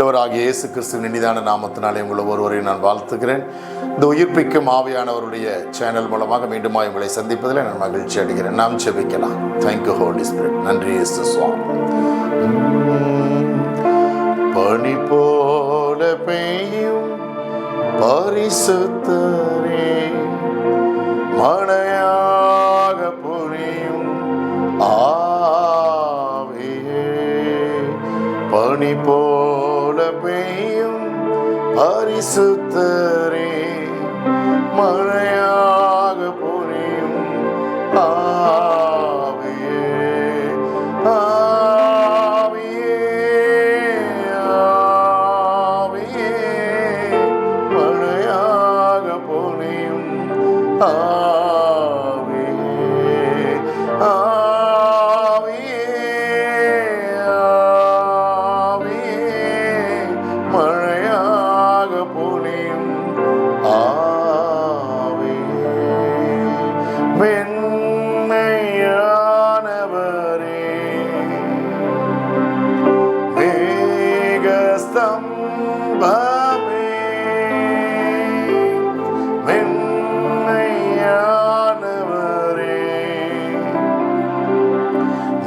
ஆண்டவராகிய இயேசு கிறிஸ்துவின் இனிதான நாமத்தினாலே உங்களை ஒருவரையும் நான் வாழ்த்துகிறேன். இந்த உயிர்ப்பிக்கும் ஆவியானவருடைய சேனல் மூலமாக மீண்டுமாய் உங்களை சந்திப்பதில் நான் மகிழ்ச்சி அடைகிறேன். நாம் ஜெபிக்கலாம். Thank you Holy Spirit. நன்றி இயேசு சுவாமி. பனி போல பெய்யும் பரிசுத்தரே, மழையாக பொழியும் ஆவியே, பனி போல பெய்யும் பரிசுத்தரே, மழையாக பொழியும் ஆவியே, ஆவியே, ஆவியே, மழையாக பொழியும் ஆவியே, ஆவியே, மழையாக பொழியும் ஆவியே, மென்மையானவரே, மேகஸ்தம்பமே, மென்மையானவரே,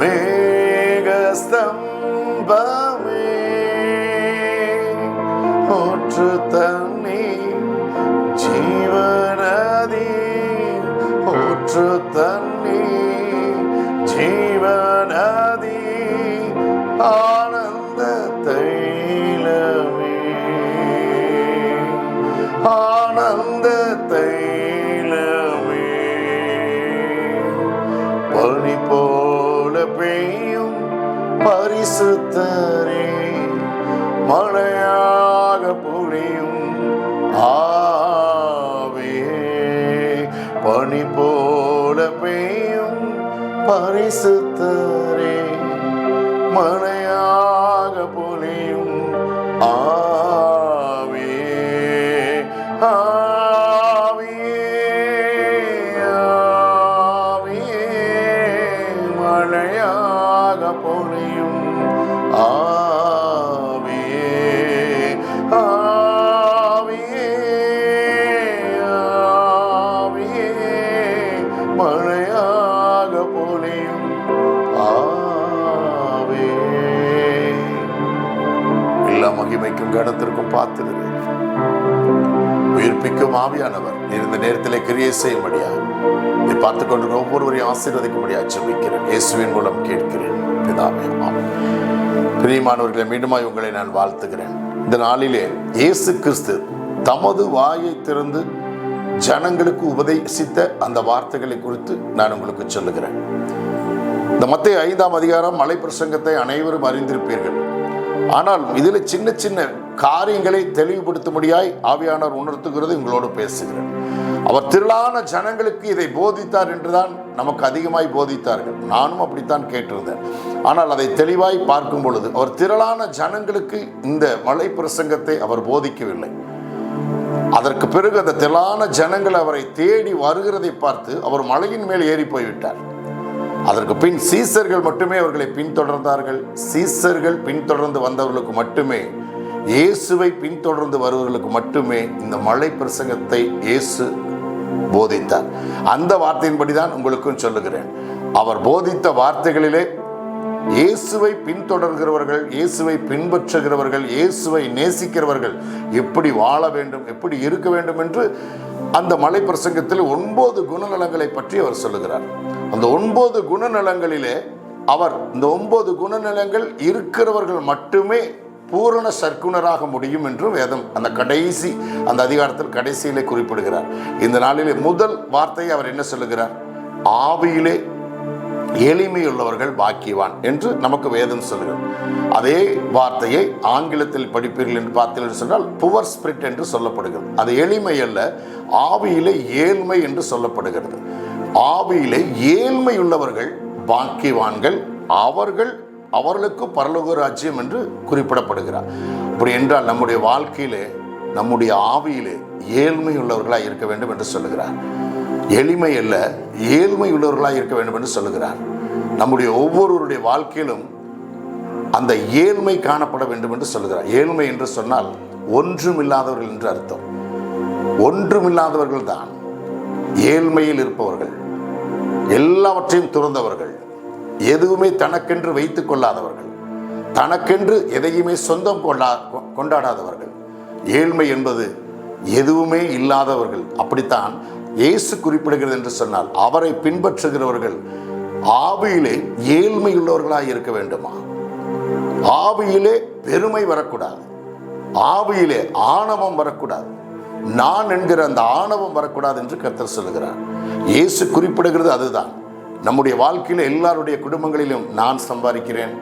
மேகஸ்தம்பமே, ஊற்று தண்ணீர் ஜீவநதி, ஊற்று தண்ணீர் ஜீவநதி, ஆனந்த தைலமே, ஆனந்த தைலமே, பனி போல பெய்யும் பரிசுத்தரே, மழையாக பொழியும் ஆவியே, பனி போல பெய்யும் பரிசுத்தரே, மழையாக பொழியும் ஆவியே, ஆவியே, ஆவியே, மழையாக பொழியும் ஆவியே, ஆவியே, ஆவியே, மழையாக பொழியும் ஆவியே. எல்லா மகிமைக்கும் கனத்திற்கும் பார்த்துடுங்க. உயிர்ப்பிக்கும் ஆவியானவர் இருந்த நேரத்திலே கிரியை செய்யும்படியா நீ பார்த்து கொண்டு ஒவ்வொருவரையும் ஆசீர்வதிக்கும்படியா ஜெபிக்கிறேன். இயேசுவின் மூலம் கேட்கிறேன் பிதாவே, ஆமென். பிரியமானவர்களை, மீண்டுமாய் உங்களை நான் வாழ்த்துகிறேன். இந்த நாளிலே இயேசு கிறிஸ்து தமது வாயை திறந்து ஜனங்களுக்கு உபதேசித்த அந்த வார்த்தைகளை குறித்து நான் உங்களுக்கு சொல்லுகிறேன். இந்த மத்தேயு 5ஆம் அதிகாரம் மலை பிரசங்கத்தை அனைவரும் அறிந்திருப்பீர்கள். ஆனால் இதில் சின்ன சின்ன காரியங்களை தெளிவுபடுத்தும்படியாய் ஆவியானவர் உணர்த்துகிறது உங்களோடு பேசுகிறேன். அவர் திரளான ஜனங்களுக்கு இதை போதித்தார் என்றுதான் நமக்கு அதிகமாய் போதித்தார்கள். நானும் அப்படித்தான் கேட்டிருந்தேன். ஆனால் அதை தெளிவாய் பார்க்கும் பொழுது அவர் திரளான ஜனங்களுக்கு இந்த மலை பிரசங்கத்தை அவர் போதிக்கவில்லை. அதற்கு பிறகு அந்த திரளான ஜனங்கள் அவரை தேடி வருகிறதை பார்த்து அவர் மலையின் மேல் ஏறி போய்விட்டார். அதற்கு பின் சீசர்கள் மட்டுமே அவர்களை பின்தொடர்ந்தார்கள். சீசர்கள் பின்தொடர்ந்து வந்தவர்களுக்கு மட்டுமே, இயேசுவை பின்தொடர்ந்து வருவர்களுக்கு மட்டுமே இந்த மலை பிரசங்கத்தை இயேசு போதித்தார். அந்த வார்த்தையின்படிதான் உங்களுக்கும் சொல்லுகிறேன். அவர் போதித்த வார்த்தைகளிலே இயேசுவை பின்தொடர்கிறவர்கள், இயேசுவை பின்பற்றுகிறவர்கள், இயேசுவை நேசிக்கிறவர்கள் எப்படி வாழ வேண்டும், எப்படி இருக்க வேண்டும் என்று அந்த மலை பிரசங்கத்தில் 9 குணநலங்களை பற்றி அவர் சொல்லுகிறார். அந்த 9 குணநலங்களிலே அவர் இந்த 9 குணநலங்கள் இருக்கிறவர்கள் மட்டுமே பூரண சற்குணராக முடியும் என்று வேதம் அந்த கடைசி அந்த அதிகாரத்தில் கடைசியிலே குறிப்பிடுகிறார். இந்த நாளிலே முதல் வார்த்தையை அவர் என்ன சொல்லுகிறார்? ஆவியிலே எளிமையுள்ளவர்கள் பாக்கியவான் என்று நமக்கு வேதம் சொல்லுகிறது. அதே வார்த்தையை ஆங்கிலத்தில் படிப்பீர்கள் என்று பார்த்தீர்கள் சொன்னால் புவர் ஸ்பிரிட் என்று சொல்லப்படுகிறது. அது எளிமை அல்ல, ஆவியிலே ஏழ்மை என்று சொல்லப்படுகிறது. ஆவியிலே ஏழ்மை உள்ளவர்கள் பாக்கியவான்கள், அவர்களுக்கு பரலோக ராஜ்யம் என்று குறிப்பிடப்படுகிறார். அப்படி என்றால் நம்முடைய வாழ்க்கையிலே, நம்முடைய ஆவியிலே ஏழ்மை உள்ளவர்களாக இருக்க வேண்டும் என்று சொல்லுகிறார். எளிமை அல்ல, ஏழ்மை உள்ளவர்களாக இருக்க வேண்டும் என்று சொல்லுகிறார். நம்முடைய ஒவ்வொருவருடைய வாழ்க்கையிலும் அந்த ஏழ்மை காணப்பட வேண்டும் என்று சொல்கிறார். ஏழ்மை என்று சொன்னால் ஒன்றுமில்லாதவர்கள் என்று அர்த்தம். ஒன்றுமில்லாதவர்கள் தான் ஏழ்மையில் இருப்பவர்கள், எல்லாவற்றையும் துறந்தவர்கள், எதுவுமே தனக்கென்று வைத்துக் கொள்ளாதவர்கள், தனக்கென்று எதையுமே சொந்தம் கொண்டாடாதவர்கள். ஏழ்மை என்பது எதுவுமே இல்லாதவர்கள். அப்படித்தான் இயேசு குறிப்பிடுகிறது என்று சொன்னால், அவரை பின்பற்றுகிறவர்கள் ஆவியிலே ஏழ்மையுள்ளவர்களாக இருக்க வேண்டுமா? ஆவியிலே பெருமை வரக்கூடாது, ஆவியிலே ஆணவம் வரக்கூடாது, நான் என்கிற அந்த ஆணவம் வரக்கூடாது என்று கர்த்தர் சொல்லுகிறார். இயேசு குறிப்பிடுகிறது அதுதான். நம்முடைய வாழ்க்கையில் எல்லாருடைய குடும்பங்களிலும் நான் சம்பாதிக்கிறேன்,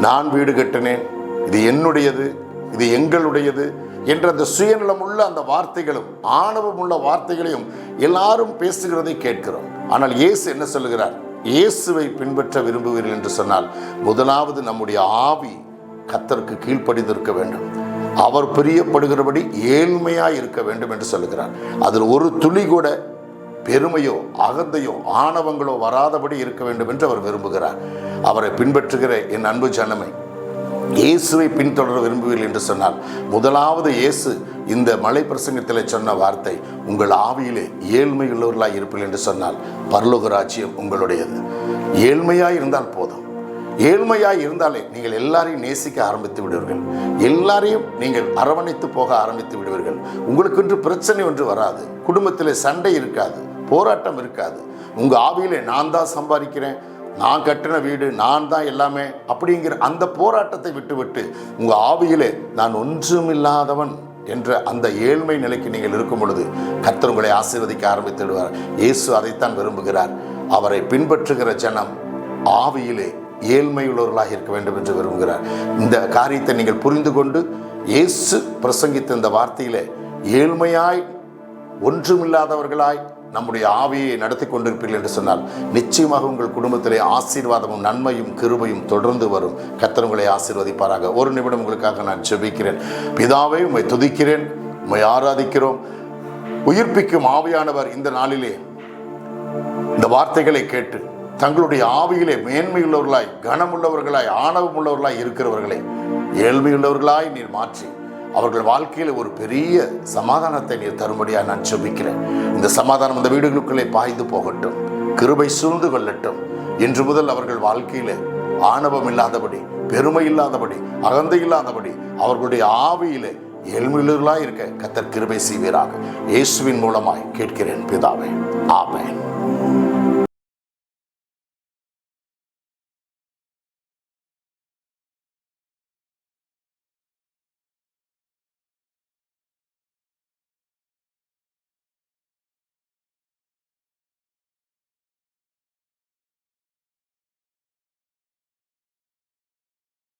நான் வீடு கட்டினேன், இது என்னுடையது, இது எங்களுடையது என்ற அந்த சுயநலம் உள்ள அந்த வார்த்தைகளும் ஆணவம் உள்ள வார்த்தைகளையும் எல்லாரும் பேசுகிறதை கேட்கிறோம். ஆனால் இயேசு என்ன சொல்லுகிறார்? இயேசுவை பின்பற்ற விரும்புவீர்கள் என்று சொன்னால் முதலாவது நம்முடைய ஆவி கர்த்தருக்கு கீழ்ப்படிந்திருக்க வேண்டும், அவர் பிரியப்படுகிறபடி ஏழ்மையாய் இருக்க வேண்டும் என்று சொல்லுகிறார். அதில் ஒரு துளி கூட பெருமையோ அகந்தையோ ஆணவங்களோ வராதபடி இருக்க வேண்டும் என்று அவர் விரும்புகிறார். அவரை பின்பற்றுகிற என் அன்பு ஜனமே, இயேசுவை பின்தொடர விரும்புவீர்கள் என்று சொன்னால் முதலாவது இயேசு இந்த மலை பிரசங்கத்தில் சொன்ன வார்த்தை, உங்கள் ஆவியிலே ஏழ்மையுள்ளவர்களாய் இருப்பீர்கள் என்று சொன்னால் பரலோக ராஜ்யம் உங்களுடையது. ஏழ்மையாய் இருந்தால் போதும். ஏழ்மையாய் இருந்தாலே நீங்கள் எல்லாரையும் நேசிக்க ஆரம்பித்து விடுவீர்கள், எல்லாரையும் நீங்கள் அரவணைத்து போக ஆரம்பித்து விடுவீர்கள். உங்களுக்கென்று பிரச்சனை ஒன்று வராது, குடும்பத்தில் சண்டை இருக்காது, போராட்டம் இருக்காது. உங்கள் ஆவியிலே நான் தான் சம்பாதிக்கிறேன், நான் கட்டின வீடு, நான் தான் எல்லாமே அப்படிங்கிற அந்த போராட்டத்தை விட்டுவிட்டு உங்கள் ஆவியிலே நான் ஒன்றுமில்லாதவன் என்ற அந்த ஏழ்மை நிலைக்கு நீங்கள் இருக்கும் பொழுது கர்த்தர் உங்களை ஆசீர்வதிக்க ஆரம்பித்து விடுவார். இயேசு அதைத்தான் விரும்புகிறார். அவரை பின்பற்றுகிற ஜனம் ஆவியிலே ஏழ்மையுள்ளவர்களாக இருக்க வேண்டும் என்று விரும்புகிறார். இந்த காரியத்தை நீங்கள் புரிந்து கொண்டு இயேசு பிரசங்கித்த இந்த வார்த்தையிலே ஏழ்மையாய் ஒன்றுமில்லாதவர்களாய் நம்முடைய ஆவியை நடத்தி கொண்டிருப்பீர்கள் என்று சொன்னால் நிச்சயமாக உங்கள் குடும்பத்திலே ஆசீர்வாதமும் நன்மையும் கிருபையும் தொடர்ந்து வரும். கர்த்தர் உங்களை ஆசீர்வதிப்பாராக. ஒரு நிமிடம் உங்களுக்காக நான் ஜெபிக்கிறேன். பிதாவே, உம்மை துதிக்கிறேன், உம்மை ஆராதிக்கிறோம். உயிர்ப்பிக்கும் ஆவியானவர் இந்த நாளிலே இந்த வார்த்தைகளை கேட்டு தங்களுடைய ஆவியிலே மேன்மையுள்ளவர்களாய், கனமுள்ளவர்களாய், ஆணவம் உள்ளவர்களாய் இருக்கிறவர்களை ஏழ்மையுள்ளவர்களாய் நீர் மாற்றி அவர்கள் வாழ்க்கையில் ஒரு பெரிய சமாதானத்தை நீர் தரும்படியாக நான் ஜெபிக்கிறேன். இந்த சமாதானம் அந்த வீடுகளுக்குள்ளே பாய்ந்து போகட்டும், கிருபை சூழ்ந்து கொள்ளட்டும். இன்று முதல் அவர்கள் வாழ்க்கையிலே ஆணவம் இல்லாதபடி, பெருமை இல்லாதபடி, அகந்தை இல்லாதபடி அவர்களுடைய ஆவியிலே ஏழ்மையுள்ளவர்களாய் இருக்க கர்த்தர் கிருபை செய்வீராக. இயேசுவின் மூலமாய் கேட்கிறேன் பிதாவே, ஆமென்.